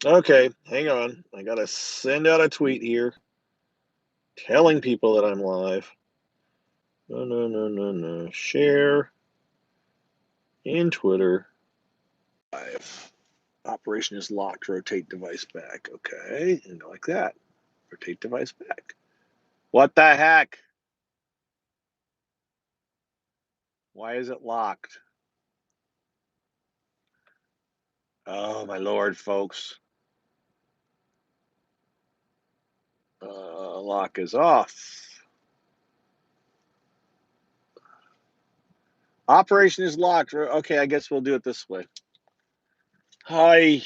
Okay, hang on. I gotta send out a tweet here telling people that I'm live. No, no, no, no, no. Share in Twitter. Live. Operation is locked. Rotate device back. Okay, and like that. Rotate device back. What the heck? Why is it locked? Oh my lord, folks. Lock is off. Operation is locked. Okay, I guess we'll do it this way. Hi.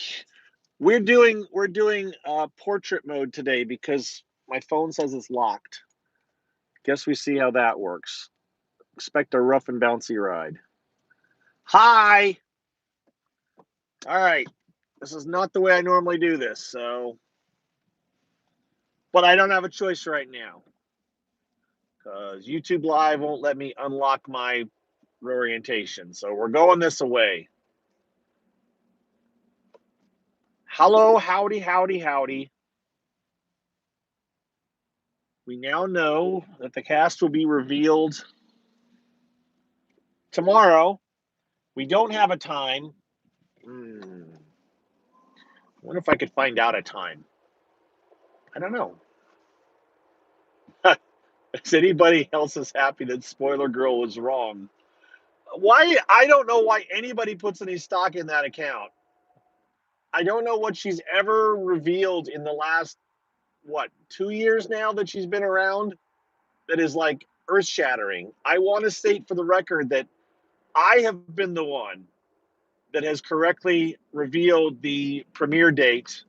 We're doing portrait mode today because my phone says it's locked. Guess we see how that works. Expect a rough and bouncy ride. Hi. All right. This is not the way I normally do this, so but I don't have a choice right now because YouTube Live won't let me unlock my reorientation. So we're going this away. Hello, howdy, howdy, howdy. We now know that the cast will be revealed tomorrow. We don't have a time. I wonder if I could find out a time. I don't know. Is anybody else is happy that Spoiler Girl was wrong? Why? I don't know why anybody puts any stock in that account. I don't know what she's ever revealed in the last, what, 2 years now that she's been around that is like earth shattering. I want to state for the record that I have been the one that has correctly revealed the premiere date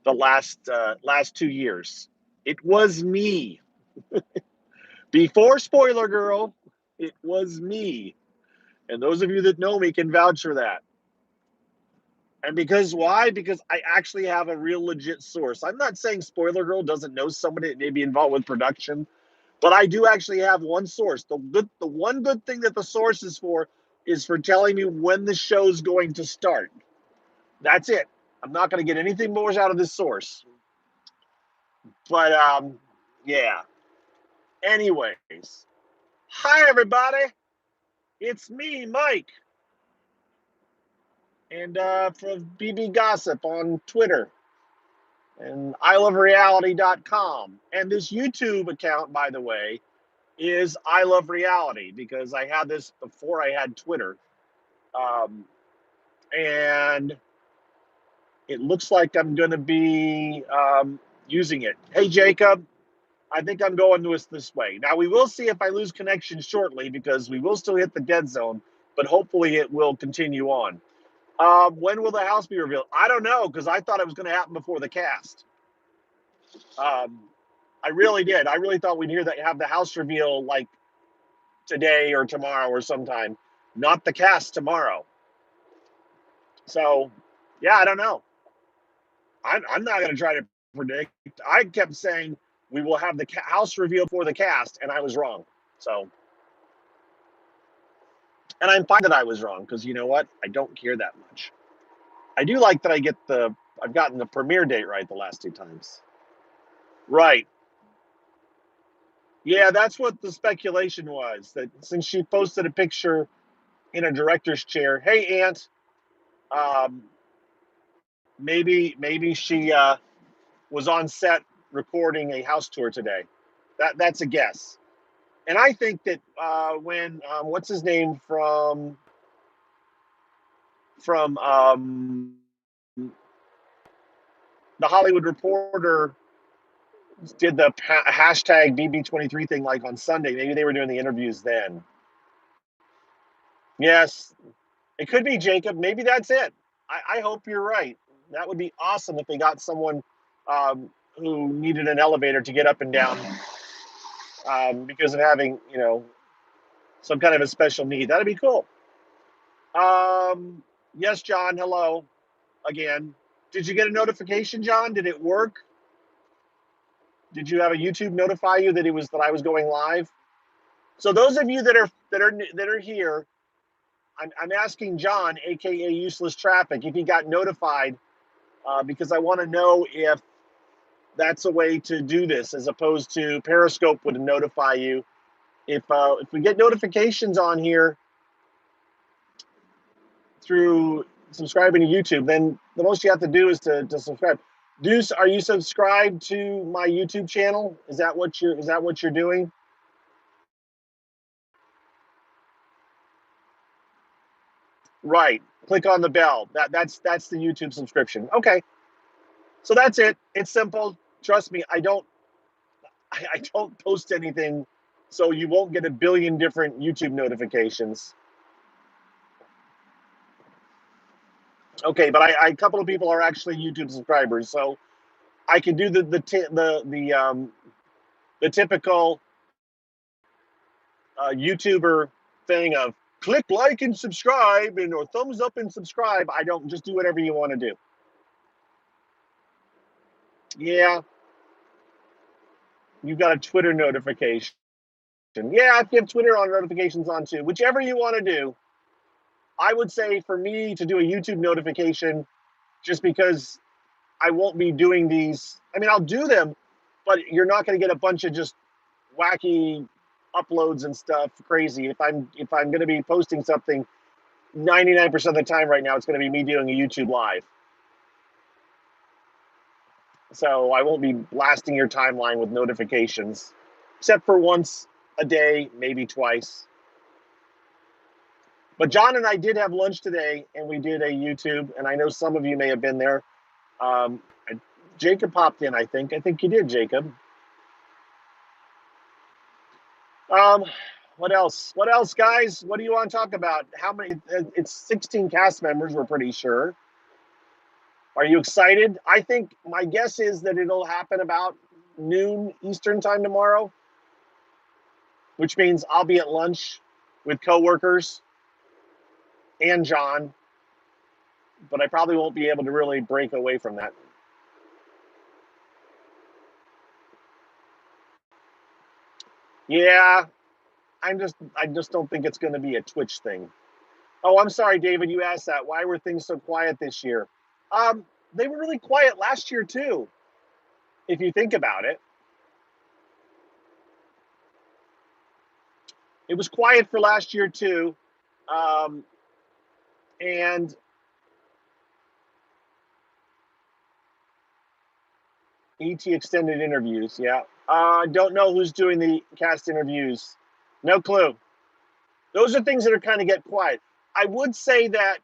the last 2 years. It was me. Before Spoiler Girl, it was me. And those of you that know me can vouch for that. And because why? Because I actually have a real legit source. I'm not saying Spoiler Girl doesn't know somebody that may be involved with production, but I do actually have one source. The one good thing that the source is for telling me when the show's going to start. That's it. I'm not going to get anything more out of this source. But yeah. Anyways, hi everybody. It's me, Mike, and from BB Gossip on Twitter and ilovereality.com. And this YouTube account, by the way, is I Love Reality because I had this before I had Twitter. Um, and it looks like I'm going to be using it. Hey, Jacob, I think I'm going this way. Now, we will see if I lose connection shortly because we will still hit the dead zone, but hopefully it will continue on. When will the house be revealed? I don't know because I thought it was going to happen before the cast. Um, I really did. I really thought we'd have the house reveal like today or tomorrow or sometime, not the cast tomorrow. So, yeah, I don't know. I'm not going to try to predict. I kept saying we will have the house reveal for the cast, and I was wrong. So, and I'm fine that I was wrong because you know what? I don't care that much. I do like that I've gotten the premiere date right the last two times. Right. Yeah, that's what the speculation was. That since she posted a picture in a director's chair, hey Aunt, um, maybe she was on set recording a house tour today. That's a guess. And I think that when what's his name from the Hollywood Reporter did the hashtag BB23 thing like on Sunday, maybe they were doing the interviews then. Yes, it could be Jacob. Maybe that's it. I hope you're right. That would be awesome if they got someone who needed an elevator to get up and down because of having, some kind of a special need. That'd be cool. Um, yes, John. Hello again. Did you get a notification, John? Did it work? Did you have a YouTube notify you that I was going live? So those of you that are here, I'm asking John, aka Useless Traffic, if he got notified because I want to know if that's a way to do this, as opposed to Periscope would notify you. If we get notifications on here through subscribing to YouTube, then the most you have to do is to subscribe. Deuce, are you subscribed to my YouTube channel? Is that what you're doing? Right. Click on the bell. That's the YouTube subscription. Okay. So that's it. It's simple. Trust me, I don't post anything, so you won't get a billion different YouTube notifications. Okay, but a couple of people are actually YouTube subscribers, so I can do the typical YouTuber thing of click like and subscribe or thumbs up and subscribe. I don't, just do whatever you want to do. Yeah, you've got a Twitter notification. Yeah, if you have Twitter on notifications on too, whichever you want to do. I would say for me to do a YouTube notification, just because I won't be doing these. I mean, I'll do them, but you're not going to get a bunch of just wacky uploads and stuff crazy. If I'm going to be posting something, 99% of the time right now, it's going to be me doing a YouTube live. So I won't be blasting your timeline with notifications, except for once a day, maybe twice. But John and I did have lunch today, and we did a YouTube, and I know some of you may have been there. Um, Jacob popped in, I think. I think you did, Jacob. Um, what else? What else, guys? What do you want to talk about? How many? It's 16 cast members, we're pretty sure. Are you excited? I think my guess is that it'll happen about noon Eastern time tomorrow, which means I'll be at lunch with coworkers and John, but I probably won't be able to really break away from that. Yeah, I just don't think it's going to be a Twitch thing. Oh, I'm sorry, David, you asked that. Why were things so quiet this year? They were really quiet last year too, if you think about it. It was quiet for last year too. Um, and ET extended interviews, yeah. Don't know who's doing the cast interviews. No clue. Those are things that are kind of get quiet. I would say that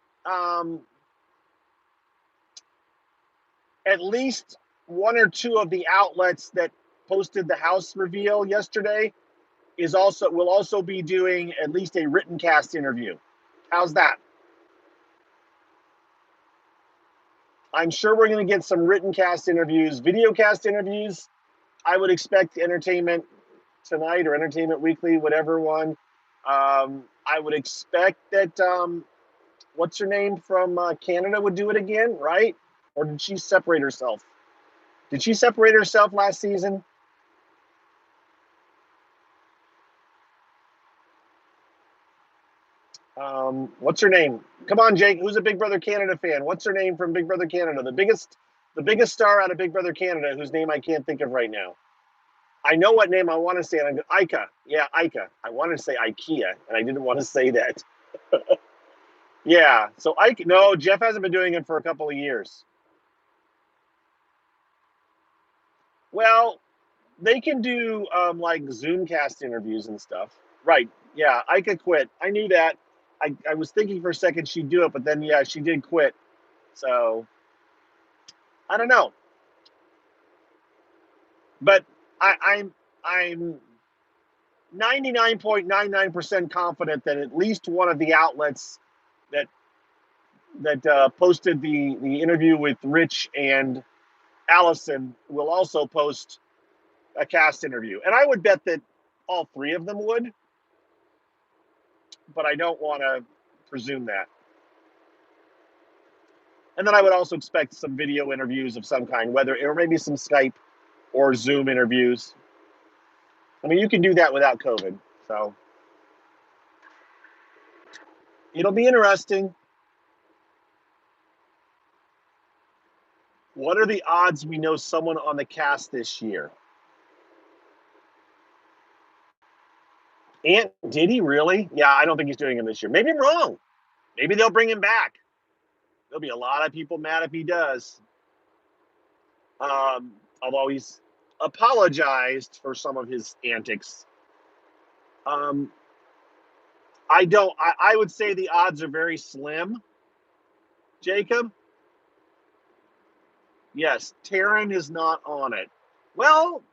at least one or two of the outlets that posted the house reveal yesterday will also be doing at least a written cast interview. How's that? I'm sure we're going to get some written cast interviews, video cast interviews. I would expect Entertainment Tonight or Entertainment Weekly, whatever one. I would expect that what's her name from Canada would do it again, right? Or did she separate herself? Did she separate herself last season? What's her name? Come on, Jake. Who's a Big Brother Canada fan? What's her name from Big Brother Canada? The biggest star out of Big Brother Canada, whose name I can't think of right now. I know what name I want to say. And Ika. Yeah, Ika. I wanted to say IKEA, and I didn't want to say that. Yeah. So Ike. No, Jeff hasn't been doing it for a couple of years. Well, they can do like Zoomcast interviews and stuff. Right. Yeah, Ika quit. I knew that. I was thinking for a second she'd do it, but then yeah, she did quit. So I don't know. But I'm 99.99% confident that at least one of the outlets that posted the interview with Rich and Allison will also post a cast interview, and I would bet that all three of them would, but I don't want to presume that. And then I would also expect some video interviews of some kind, whether or maybe some Skype or Zoom interviews. I mean, you can do that without COVID, so it'll be interesting. What are the odds we know someone on the cast this year? Ant, did he really? Yeah, I don't think he's doing it this year. Maybe I'm wrong. Maybe they'll bring him back. There'll be a lot of people mad if he does. Although he's apologized for some of his antics. Um, I would say the odds are very slim. Jacob? Yes, Taryn is not on it. Well,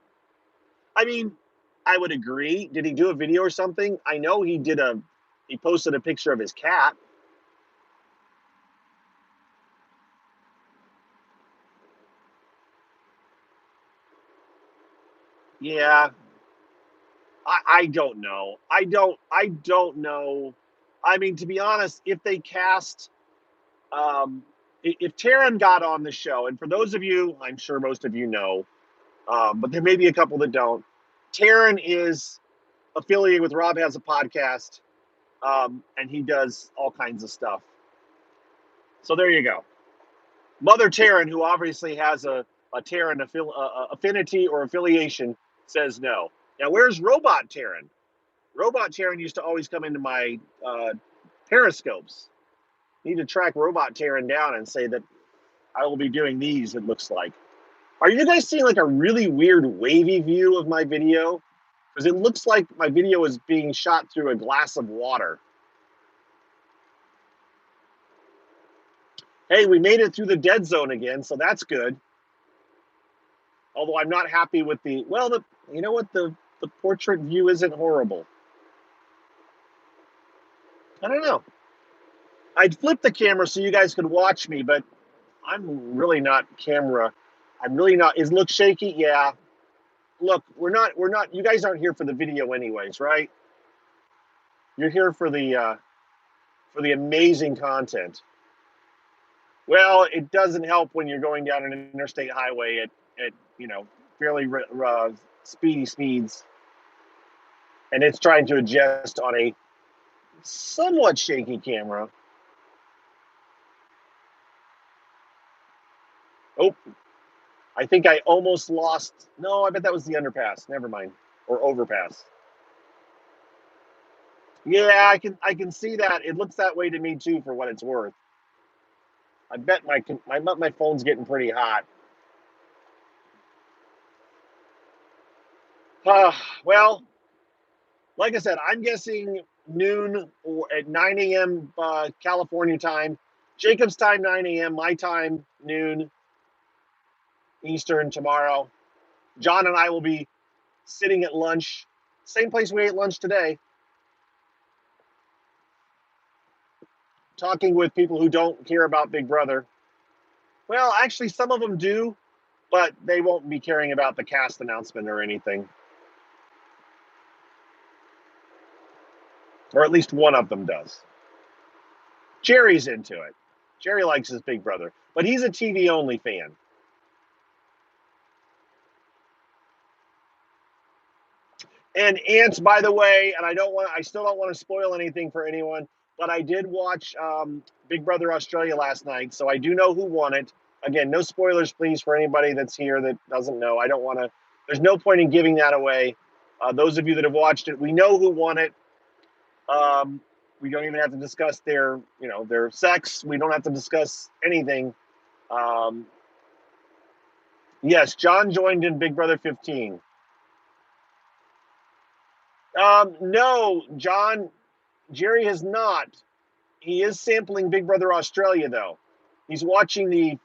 I mean, I would agree. Did he do a video or something? I know he posted a picture of his cat. Yeah, I don't know. I don't know. I mean, to be honest, if they cast if Taryn got on the show, and for those of you, I'm sure most of you know, but there may be a couple that don't. Taryn is affiliated with Rob Has a Podcast, and he does all kinds of stuff. So there you go. Mother Taryn, who obviously has a Taryn affinity or affiliation, says no. Now, where's Robot Taryn? Robot Taryn used to always come into my periscopes. Need to track Robot Taryn down and say that I will be doing these, it looks like. Are you guys seeing like a really weird wavy view of my video? Because it looks like my video is being shot through a glass of water. Hey, we made it through the dead zone again, so that's good. Although I'm not happy with you know what, the portrait view isn't horrible. I don't know. I'd flip the camera so you guys could watch me, but I'm really not camera. I'm really not. Is it look shaky? Yeah. Look, we're not. You guys aren't here for the video, anyways, right? You're here for the amazing content. Well, it doesn't help when you're going down an interstate highway at fairly speedy speeds, and it's trying to adjust on a somewhat shaky camera. Oh, I think I almost lost. No, I bet that was the underpass. Never mind, or overpass. Yeah, I can see that. It looks that way to me too, for what it's worth. I bet my phone's getting pretty hot. Well, like I said, I'm guessing noon or at 9 a.m. California time. Jacob's time 9 a.m. My time noon Eastern tomorrow. John and I will be sitting at lunch, same place we ate lunch today, talking with people who don't care about Big Brother. Well, actually, some of them do, but they won't be caring about the cast announcement or anything. Or at least one of them does. Jerry's into it. Jerry likes his Big Brother, but he's a TV only fan. And Ants, by the way, and I still don't want to spoil anything for anyone, but I did watch Big Brother Australia last night, so I do know who won it. Again, no spoilers, please, for anybody that's here that doesn't know. I don't want to. There's no point in giving that away. Those of you that have watched it, we know who won it. We don't even have to discuss their sex. We don't have to discuss anything. Yes, John joined in Big Brother 15. No, John, Jerry has not. He is sampling Big Brother Australia, though. He's watching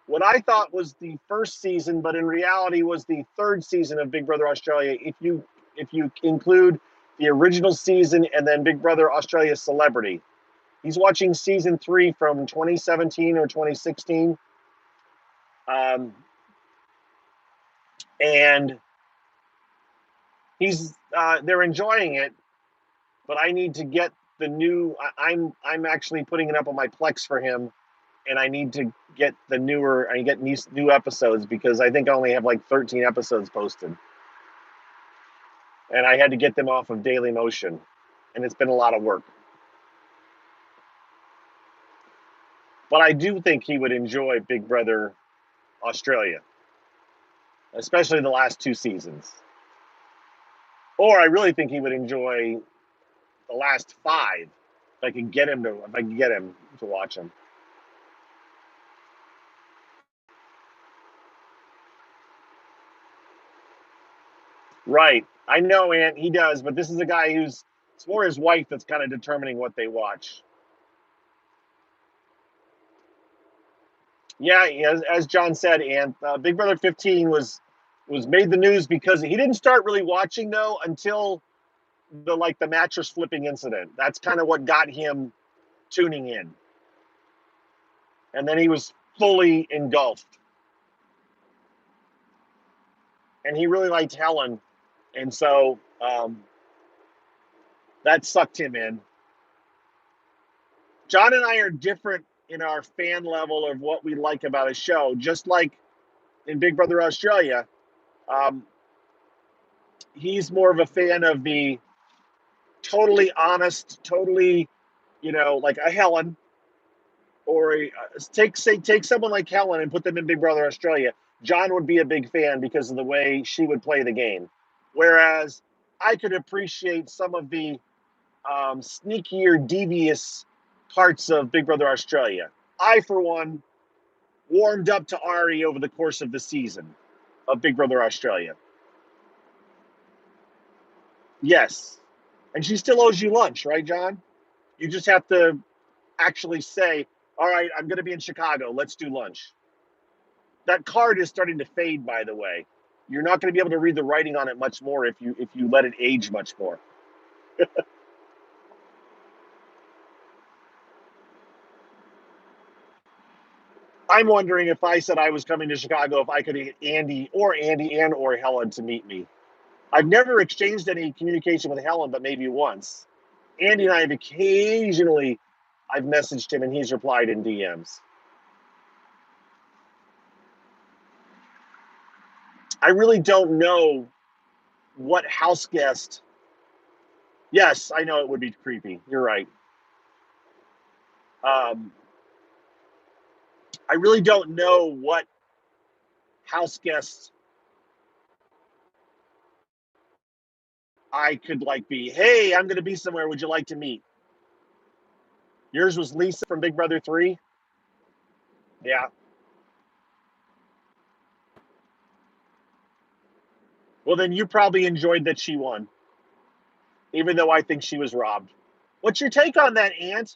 what I thought was the first season, but in reality was the third season of Big Brother Australia. If you include the original season and then Big Brother Australia Celebrity, he's watching season 3 from 2017 or 2016, and they're enjoying it. But I need to get the new. I'm actually putting it up on my Plex for him, and I need to get the newer. I get these new episodes because I think I only have like 13 episodes posted, and I had to get them off of Daily Motion, and it's been a lot of work. But I do think he would enjoy Big Brother Australia, especially the last 2 seasons. Or I really think he would enjoy the last 5 if I could get him to watch them. Right. I know, Ant, he does, but this is a guy who's it's more his wife that's kind of determining what they watch. Yeah, as John said, and Big Brother 15 was made the news because he didn't start really watching though until the mattress flipping incident. That's kind of what got him tuning in, and then he was fully engulfed. And he really liked Helen, and so that sucked him in. John and I are different in our fan level of what we like about a show, just like in Big Brother Australia. Um, he's more of a fan of the totally honest, totally, like a Helen, or take someone like Helen and put them in Big Brother Australia. John would be a big fan because of the way she would play the game, whereas I could appreciate some of the sneakier, devious parts of Big Brother Australia. I, for one, warmed up to Ari over the course of the season of Big Brother Australia. Yes. And she still owes you lunch, right, John? You just have to actually say, all right, I'm going to be in Chicago. Let's do lunch. That card is starting to fade, by the way. You're not going to be able to read the writing on it much more if you let it age much more. I'm wondering if I said I was coming to Chicago, if I could get Andy and or Helen to meet me. I've never exchanged any communication with Helen, but maybe once. Andy and I have occasionally, I've messaged him and he's replied in DMs. I really don't know what house guest. Yes, I know it would be creepy. You're right. Um, I really don't know what house guest I could be. Hey, I'm going to be somewhere. Would you like to meet? Yours was Lisa from Big Brother 3. Yeah. Well, then you probably enjoyed that she won, even though I think she was robbed. What's your take on that, Ant?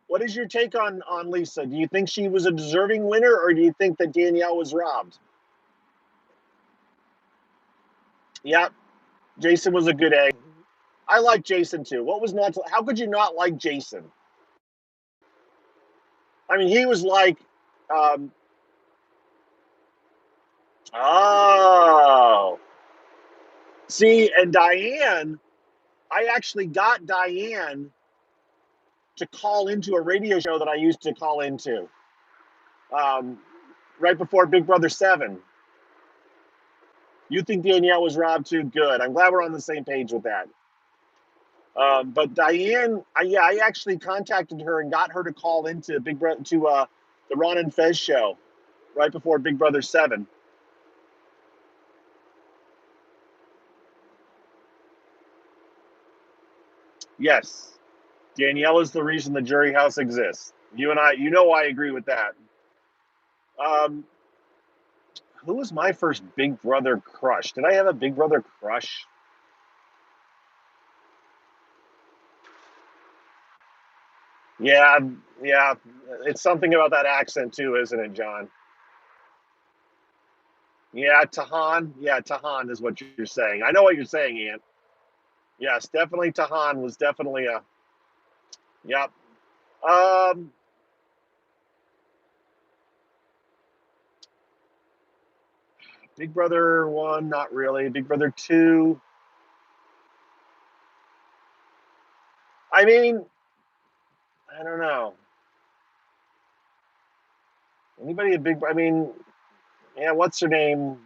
What is your take on Lisa? Do you think she was a deserving winner, or do you think that Danielle was robbed? Yeah, Jason was a good egg. I like Jason too. What was not? How could you not like Jason? I mean, he was like, um, oh, see, and Diane. I actually got Diane to call into a radio show that I used to call into um, right before Big Brother 7. You think Danielle was robbed too? Good. I'm glad we're on the same page with that. But Diane, I actually contacted her and got her to call into the Ron and Fez show right before Big Brother 7. Yes, Danielle is the reason the jury house exists. You and I, I agree with that. Um, who was my first Big Brother crush? Did I have a Big Brother crush? Yeah, yeah. It's something about that accent too, isn't it, John? Yeah, Tahan. Yeah, Tahan is what you're saying. I know what you're saying, Ian. Yes, definitely Tahan was definitely a. Yep. Um, Big Brother 1, not really. Big Brother 2. I mean, I don't know. Anybody a big? I mean, yeah. What's her name?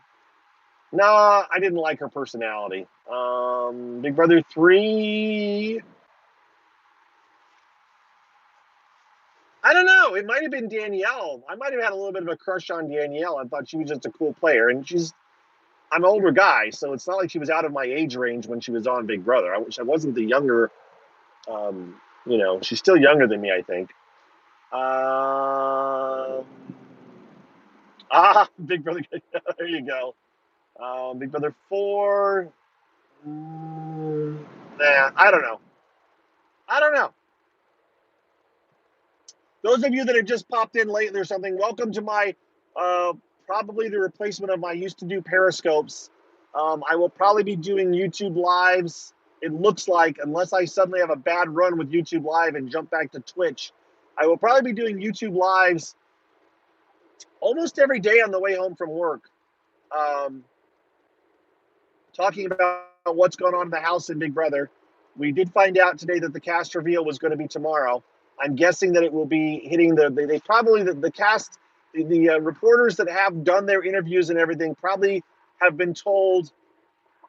Nah, I didn't like her personality. Big Brother 3. I don't know. It might have been Danielle. I might have had a little bit of a crush on Danielle. I thought she was just a cool player, and I'm an older guy, so it's not like she was out of my age range when she was on Big Brother. I wish I wasn't the younger. She's still younger than me, I think. Big Brother. There you go. Big Brother 4. Nah, I don't know. Those of you that have just popped in late or something, welcome to my uh, probably the replacement of my used to do Periscopes. I will probably be doing YouTube Lives. It looks like, unless I suddenly have a bad run with YouTube Live and jump back to Twitch, I will probably be doing YouTube Lives almost every day on the way home from work, um, talking about what's going on in the house in Big Brother. We did find out today that the cast reveal was going to be tomorrow. I'm guessing that it will be hitting they probably the cast, the reporters that have done their interviews and everything probably have been told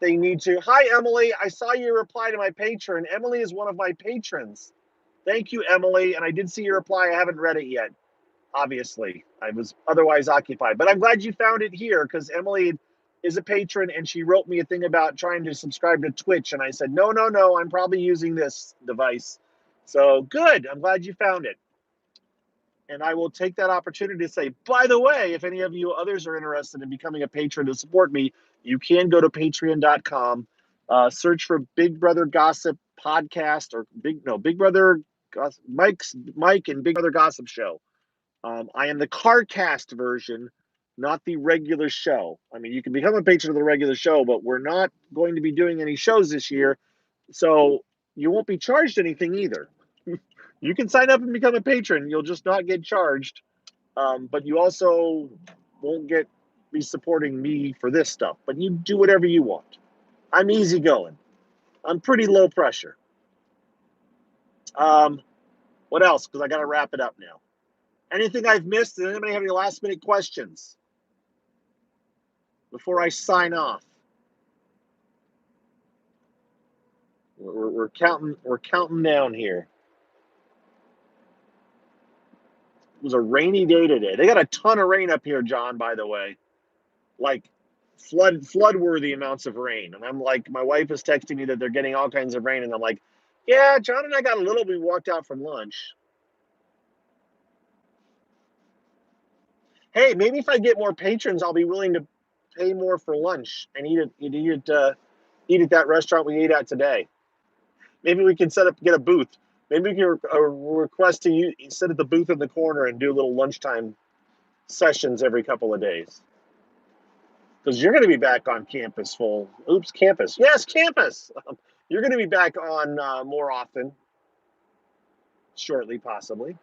they need to. Hi, Emily. I saw your reply to my patron. Emily is one of my patrons. Thank you, Emily. And I did see your reply. I haven't read it yet. Obviously, I was otherwise occupied, but I'm glad you found it here because Emily is a patron and she wrote me a thing about trying to subscribe to Twitch. And I said, no, no, no, I'm probably using this device. So good. I'm glad you found it. And I will take that opportunity to say, by the way, if any of you others are interested in becoming a patron to support me, you can go to patreon.com, search for Big Brother Gossip Podcast or Big Brother Mike and Big Brother Gossip Show. I am the CarCast version, not the regular show. I mean, you can become a patron of the regular show, but we're not going to be doing any shows this year. So you won't be charged anything either. You can sign up and become a patron. You'll just not get charged. But you also won't be supporting me for this stuff. But you do whatever you want. I'm easygoing. I'm pretty low pressure. What else? Because I got to wrap it up now. Anything I've missed? Does anybody have any last minute questions before I sign off? We're counting. We're counting down here. It was a rainy day today. They got a ton of rain up here, John. By the way, like flood worthy amounts of rain. And I'm like, my wife is texting me that they're getting all kinds of rain, and I'm like, yeah, John and I got a little. We walked out from lunch. Hey, maybe if I get more patrons, I'll be willing to pay more for lunch and eat at that restaurant we ate at today. Maybe we can get a booth. Maybe we can request to sit at the booth in the corner and do little lunchtime sessions every couple of days. Because you're going to be back on campus full. Oops, campus. Yes, campus. You're going to be back on more often, shortly, possibly.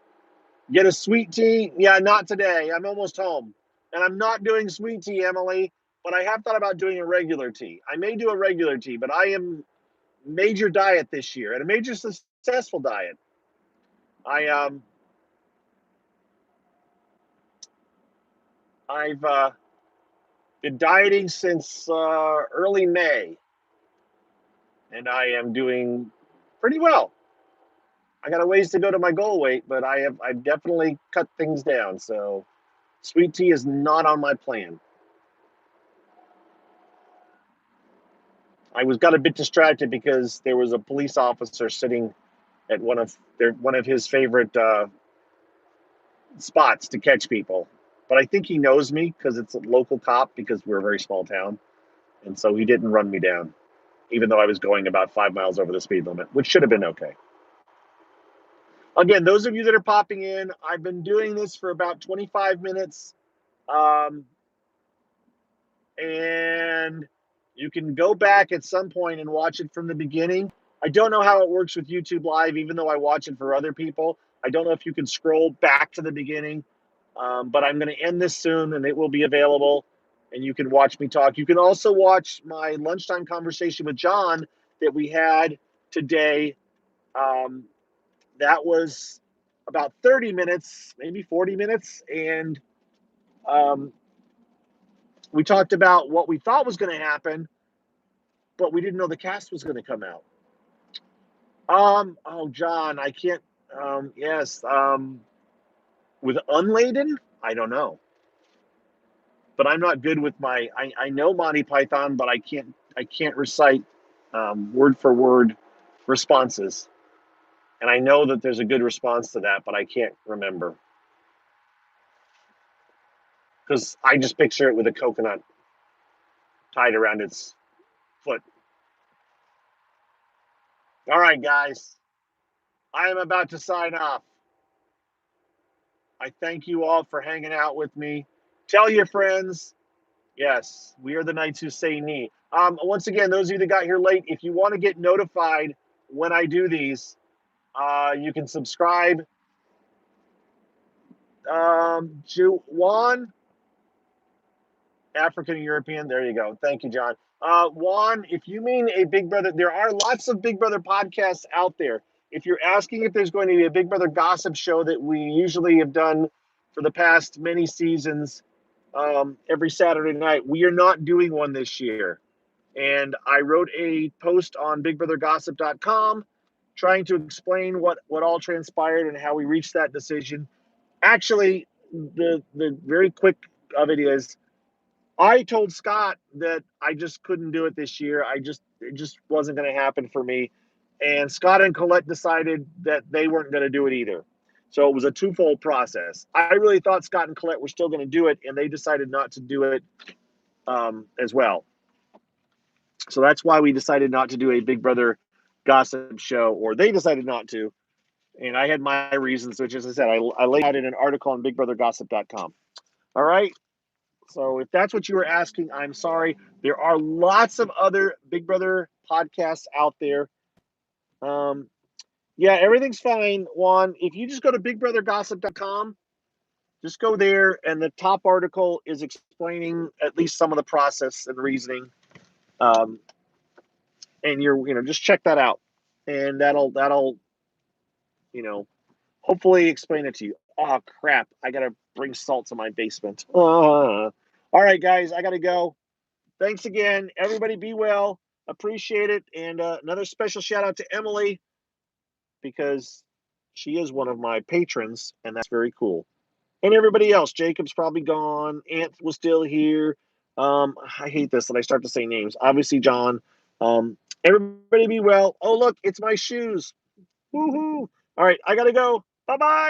Get a sweet tea. Yeah, not today. I'm almost home. And I'm not doing sweet tea, Emily, but I have thought about doing a regular tea. I may do a regular tea, but I am major diet this year and a major successful diet. I've been dieting since early May, and I am doing pretty well. I got a ways to go to my goal weight, but I've definitely cut things down. So sweet tea is not on my plan. I got a bit distracted because there was a police officer sitting at one of his favorite spots to catch people. But I think he knows me because it's a local cop because we're a very small town, and so he didn't run me down, even though I was going about 5 miles over the speed limit, which should have been okay. Again, those of you that are popping in, I've been doing this for about 25 minutes. And you can go back at some point and watch it from the beginning. I don't know how it works with YouTube Live, even though I watch it for other people. I don't know if you can scroll back to the beginning, but I'm going to end this soon and it will be available and you can watch me talk. You can also watch my lunchtime conversation with John that we had today. That was about 30 minutes, maybe 40 minutes. And we talked about what we thought was going to happen, but we didn't know the cast was going to come out. Oh, John, I can't. Yes. With unladen, I don't know. But I'm not good with my. I know Monty Python, but I can't recite word for word responses. And I know that there's a good response to that, but I can't remember because I just picture it with a coconut tied around its foot. All right, guys, I am about to sign off. I thank you all for hanging out with me. Tell your friends. Yes, we are the Knights Who Say Knee. Once again, those of you that got here late, if you want to get notified when I do these, you can subscribe. Juan, African European. There you go. Thank you, John. Juan, if you mean a Big Brother, there are lots of Big Brother podcasts out there. If you're asking if there's going to be a Big Brother gossip show that we usually have done for the past many seasons, every Saturday night, we are not doing one this year. And I wrote a post on BigBrotherGossip.com trying to explain what all transpired and how we reached that decision. Actually, the very quick of it is I told Scott that I just couldn't do it this year. It just wasn't going to happen for me. And Scott and Colette decided that they weren't going to do it either. So it was a twofold process. I really thought Scott and Colette were still going to do it, and they decided not to do it as well. So that's why we decided not to do a Big Brother gossip show, or they decided not to. And I had my reasons, which, as I said, I laid out in an article on BigBrotherGossip.com. All right. So if that's what you were asking, I'm sorry. There are lots of other Big Brother podcasts out there. Yeah, everything's fine, Juan. If you just go to BigBrotherGossip.com, just go there, and the top article is explaining at least some of the process and reasoning. And just check that out, and that'll hopefully explain it to you. Oh crap! I gotta bring salt to my basement. All right, guys, I gotta go. Thanks again, everybody. Be well. Appreciate it, and another special shout out to Emily because she is one of my patrons, and that's very cool. And everybody else, Jacob's probably gone. Ant was still here. I hate this that I start to say names. Obviously, John. Everybody be well. Oh, look, it's my shoes. Woohoo. All right, I got to go. Bye-bye.